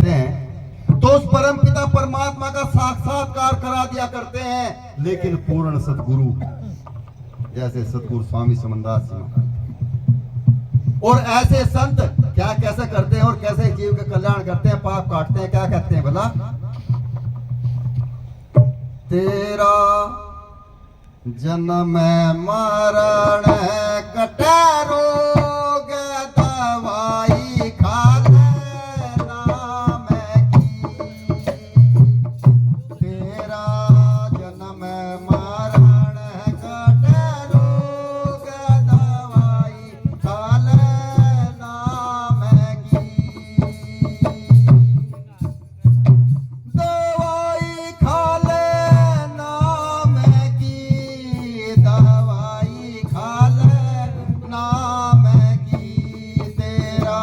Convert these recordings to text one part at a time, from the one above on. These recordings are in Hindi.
हैं तो उस परम पिता परमात्मा का साक्षात्कार करा दिया करते हैं। लेकिन पूर्ण सतगुरु जैसे सतगुरु स्वामी समनदास जी और ऐसे संत क्या कैसे करते हैं और कैसे जीव का कल्याण करते हैं, पाप काटते हैं। क्या कहते हैं भला, तेरा जन्म मरण कटे रोग दवाई खा लेना मैं की। तेरा जन्म मरण कटे रोग दवाई खा लेना मैं की। दवाई खा लेना मैं की, दवाई खा लेना मैं की। तेरा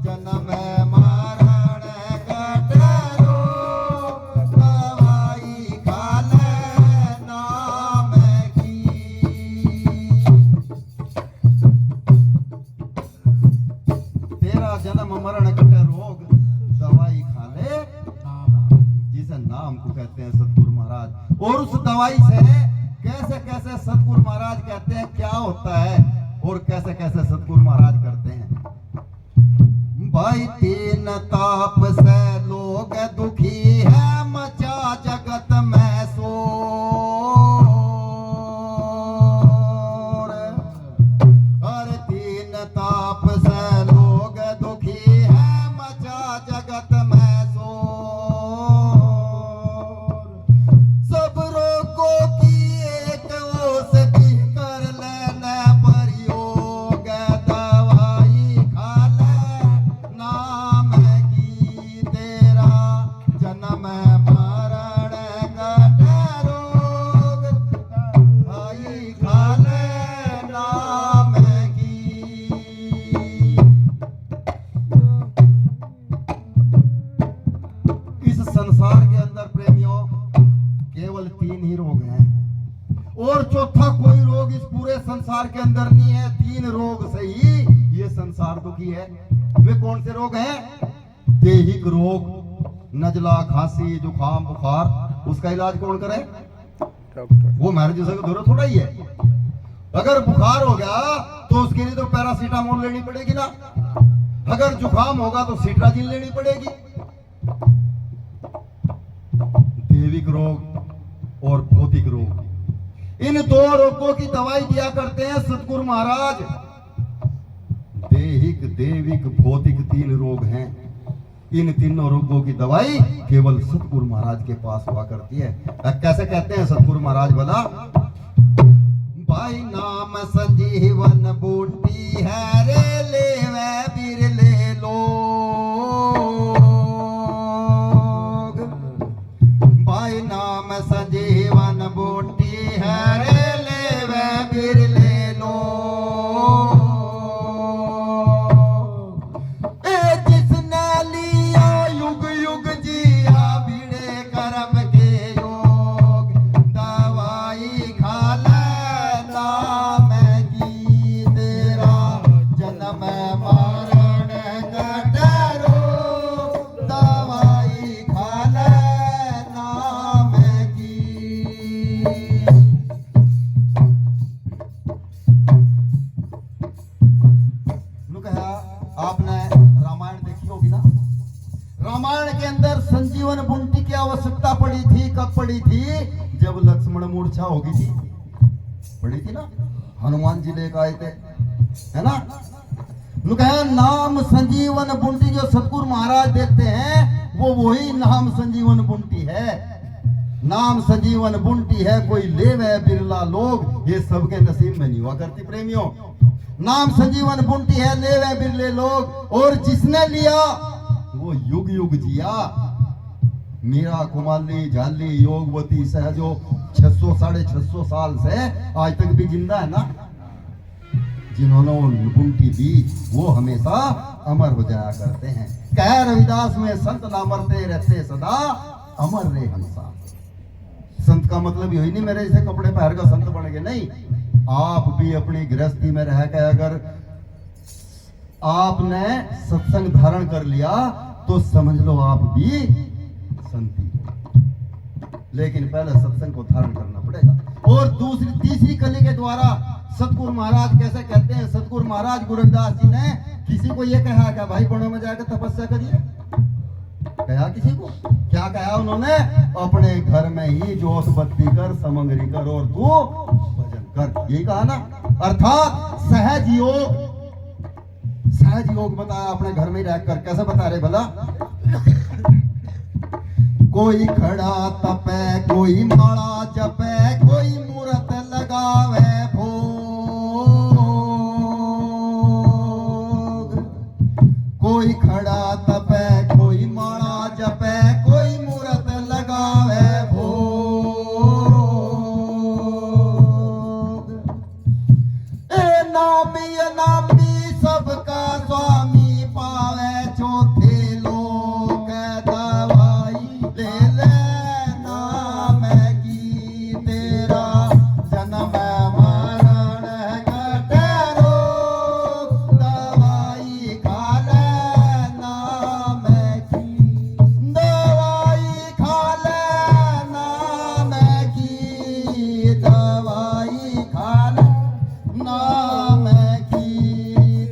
जन्म मरण कटे रोग दवाई खा लेना मैं की। तेरा जन्म मरण कटे रोग दवाई खा ले, जिसे नाम को कहते हैं सतगुरु महाराज। और उस दवाई से कैसे कैसे सतगुरु महाराज कहते हैं क्या होता है और कैसे कैसे सतगुरु महाराज करते हैं। भाई तीन ताप से लोग दुखी है, मचा जगत में शोर। हर तीन ताप से लोग दुखी है, मचा जगत में शोर। सब रोगों की एक औषधि कर लेना प्रयोग, दवाई खा लेना मैं की। तेरा जन्म मरण कटे रोग दवाई खा लेना मैं की। इस संसार के अंदर प्रेमियों केवल तीन ही रोग हैं और चौथा कोई रोग इस पूरे संसार के अंदर नहीं है। तीन रोग से ही ये संसार दुखी है। वे कौन से रोग हैं? दैहिक रोग, नजला, खांसी, जुकाम, बुखार। उसका इलाज कौन करे? वो हमारे जैसे को थोड़ा ही है। अगर बुखार हो गया तो उसके लिए तो पैरासीटामोल लेनी पड़ेगी ना। अगर जुकाम होगा तो सिट्राजिन लेनी पड़ेगी। दैविक रोग और भौतिक रोग, इन दो रोगों की दवाई दिया करते हैं सतगुरु महाराज। दैहिक, दैविक, भौतिक तीन रोग हैं। इन तीनों रोगों की दवाई केवल सतगुरु महाराज के पास हुआ करती है। कैसे कहते हैं सतगुरु महाराज भला, भाई नाम संजीवन बूटी है रे, ले वे बीर ले लोग। भाई नाम संजीवन बूटी है रे, ले वे बीर ले लोग। ए जिसने लिया युग युग जिया बीड़े कर्म के योग, दवाई खा लेना मैं की। तेरा जन्म मरण कटे रोग दवाई खा लेना मैं की। आपने रामायण देखी होगी ना। रामायण के अंदर संजीवन बूटी की आवश्यकता पड़ी थी। कब पड़ी थी? जब लक्ष्मण मूर्छा हो गई थी। पड़ी थी ना, हनुमान जी लेकर आए थे, है ना। नाम संजीवन बूटी जो सतगुरु महाराज देते हैं वो वही नाम संजीवन बूटी है। नाम संजीवन बूटी है, कोई ले वे बिरला लोग, ये सबके नसीब में नहीं हुआ करती प्रेमियों। नाम संजीवन बूटी है, ले वे बिरले लोग, और जिसने लिया वो युग युग जिया। मीरा, कुमारी, झाली, योगवती, सहजो 600 साढ़े 600 साल से आज तक भी जिंदा है ना। जिन्होंने बूटी दी वो हमेशा अमर हो जाया करते हैं। कह रविदास में संत ना मरते रहते सदा, अमर रे हंसा। संत का मतलब यही नहीं मेरे जैसे कपड़े पहन कर संत बन गए, नहीं। आप भी अपनी गृहस्थी में रह के अगर आपने सत्संग धारण कर लिया तो समझ लो आप भी संती हो। लेकिन पहले सत्संग को धारण करना पड़ेगा। और दूसरी तीसरी कली के द्वारा सतगुरु महाराज कैसे कहते हैं, सतगुरु महाराज गुरु रविदास जी ने किसी को ये कहा क्या भाई वनों में जाकर तपस्या करिए? कहा किसी को? क्या कहा उन्होंने? अपने घर में ही जोत बत्ती कर, समंगरी कर और तू भजन कर, यही कहा ना। अर्थात सहज योग बताया, अपने घर में ही रहकर। कैसे बता रहे भला? कोई खड़ा तपे, कोई माला जपे, कोई मूरत लगावे भोग। कोई खड़ा तपे, कोई माला जपे, कोई मूरत लगावे भोग। नामी सबका स्वामी पावे, चौथे लोक दवाई ले लेना मैं की तेरा जन्म मरण कटे रोग, दवाई खा लेना मैं की, दवाई खा लेना मैं की, दवाई खा लेना मैं की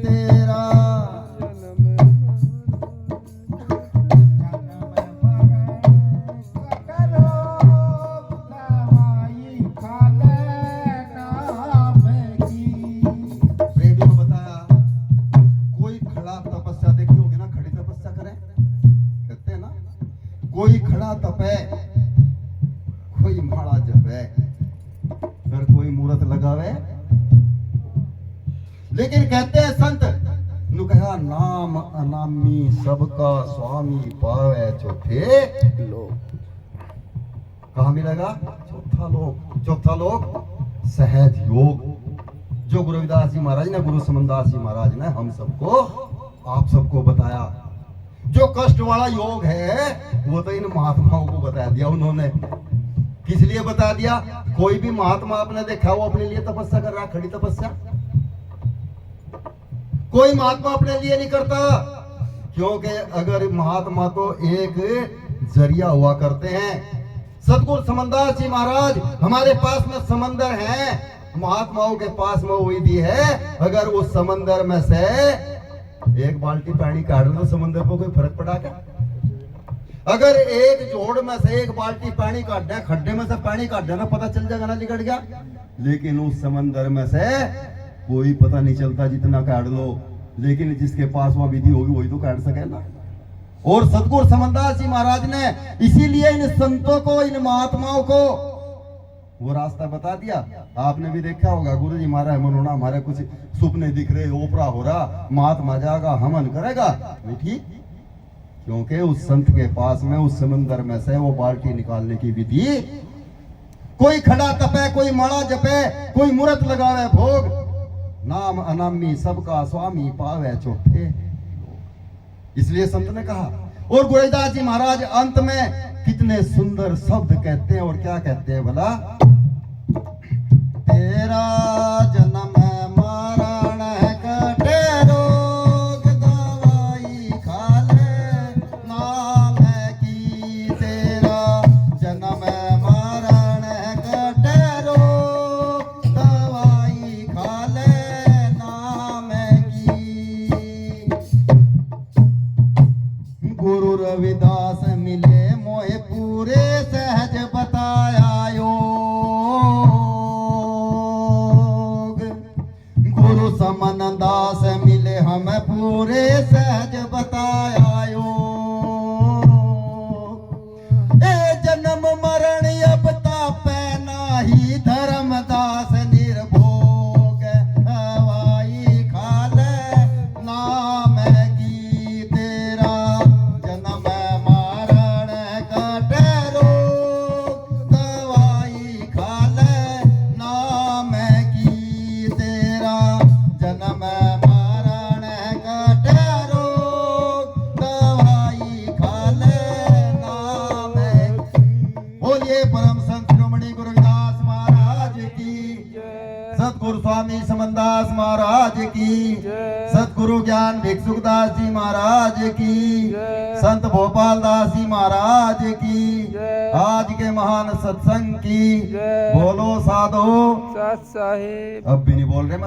तेरा प्रेमी को बताया। कोई खड़ा तपस्या देखी होगी ना, खड़ी तपस्या करें कहते हैं ना। कोई खड़ा तपे, कोई माला जपे, फिर कोई मूरत लगावे। लेकिन कहते हैं संत नु कहा, नाम अनामी सबका स्वामी पावे चौथे लोक। कहा मिलेगा? चौथा लोक सहज योग, जो गुरु रविदास जी महाराज ने, गुरु समनदास जी महाराज ने हम सबको, आप सबको बताया। जो कष्ट वाला योग है वो तो इन महात्माओं को बता दिया उन्होंने। किस लिए बता दिया? कोई भी महात्मा आपने देखा वो अपने लिए तपस्या कर रहा, खड़ी तपस्या? कोई महात्मा अपने लिए नहीं करता, क्योंकि अगर महात्मा तो एक जरिया हुआ करते हैं। सतगुरु समनदास जी महाराज हमारे पास में समंदर है, महात्माओं के पास में वो विधि है। अगर उस समंदर में से एक बाल्टी पानी काट लो, समंदर को कोई फर्क पड़ा क्या? अगर एक जोड़ में से एक बाल्टी पानी काट दे, खड्डे में से पानी काट देना, पता चल जाएगा ना लिगड़ गया। लेकिन उस समंदर में से कोई पता नहीं चलता, जितना काट लो। लेकिन जिसके पास वह विधि होगी वही तो काट सके ना। और सतगुरु समनदास जी महाराज ने इसीलिए इन संतों को, इन महात्माओं को वो रास्ता बता दिया। आपने भी देखा होगा, गुरु जी महाराज मनोना हमारे कुछ सुपने दिख रहे, ओपरा हो रहा, महात्मा जाएगा हमन करेगा, नहीं ठीक? क्योंकि उस संत के पास में उस समंदर में से वो बाल्टी निकालने की विधि। कोई खड़ा तपे, कोई माला जपे, कोई मूरत लगावे भोग, नाम अनामी सबका स्वामी पावे चौथे। इसलिए संत ने कहा। और गुरु रविदास जी महाराज अंत में कितने सुंदर शब्द कहते हैं, और क्या कहते हैं भला? तेरा जन्म मरण कटे रोग, दवाई खा लेना मैं की तेरा जन्म मरण कटे रोग, दवाई खा लेना मैं की। गुरु रविदास मिले मोहे पूरे सहज बताया योग। गुरु समनदास मिले हमें पूरे सहज बताया योग। ए जन्म मरण अब तापे नाही, धर्मदास निर्भोग, हवाई खा ले नाम की तेरा जन्म मरण कटे रोग, दवाई खा ले नाम की तेरा जन्म मरण कटे रोग, दवाई खा ले नाम की। बोलिए परम संत शिरोमणि गुरु रविदास महाराज की, सतगुरु स्वामी समनदास महाराज की, सतगुरु गुरु ज्ञान भिक्षुक दास जी महाराज की, जय। संत भोपाल दास जी महाराज की, जय। आज के महान सत्संग की जय। बोलो साधो। सत साहिब। अब भी नहीं बोल रहे।